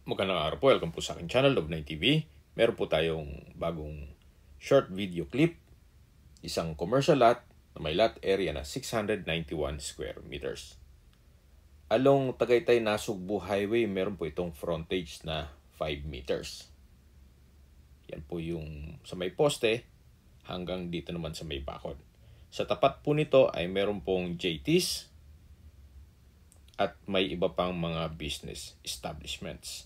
Magandang araw po, welcome po sa aking channel, Love9 TV. Meron po tayong bagong short video clip. Isang commercial lot na may lot area na 691 square meters. Along Tagaytay-Nasugbu Highway, meron po itong frontage na 5 meters. Yan po yung sa may poste hanggang dito naman sa may bakod. Sa tapat po nito ay meron pong JT's at may iba pang mga business establishments.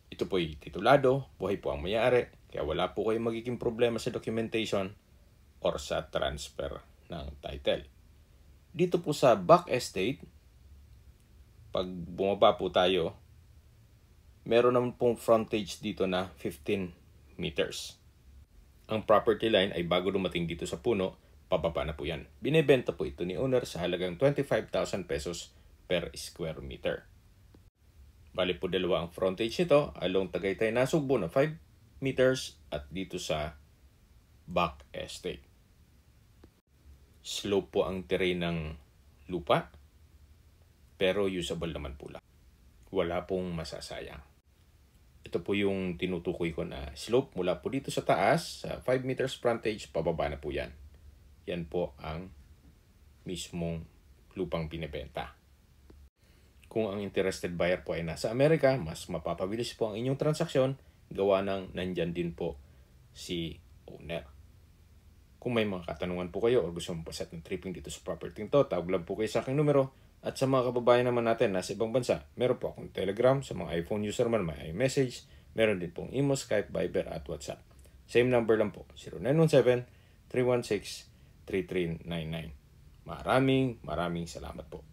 Ito po ay titulado, buhay po ang may-ari, kaya wala po kayong magiging problema sa documentation or sa transfer ng title. Dito po sa back estate, pag bumaba po tayo, meron naman pong frontage dito na 15 meters. Ang property line ay bago dumating dito sa puno, pababa na po yan. Binebenta po ito ni owner sa halagang 25,000 pesos per square meter. Bali po dalawa ang frontage nito, along Tagaytay-Nasugbu na 5 meters at dito sa back estate. Slope po ang terrain ng lupa, pero usable naman po lang. Wala pong masasayang. Ito po yung tinutukoy ko na slope mula po dito sa taas, sa 5 meters frontage, pababa na po yan. Yan po ang mismong lupang binebenta. Kung ang interested buyer po ay nasa Amerika, mas mapapabilis po ang inyong transaksyon, gawa ng nandyan din po si owner. Kung may mga katanungan po kayo o gusto mong paset ng tripping dito sa property to, tawag lang po kayo sa aking numero. At sa mga kababayan naman natin nasa ibang bansa, meron po akong Telegram. Sa mga iPhone user man, may iMessage. Meron din pong Imo, Skype, Viber at WhatsApp. Same number lang po, 0917-316-3399. Maraming salamat po.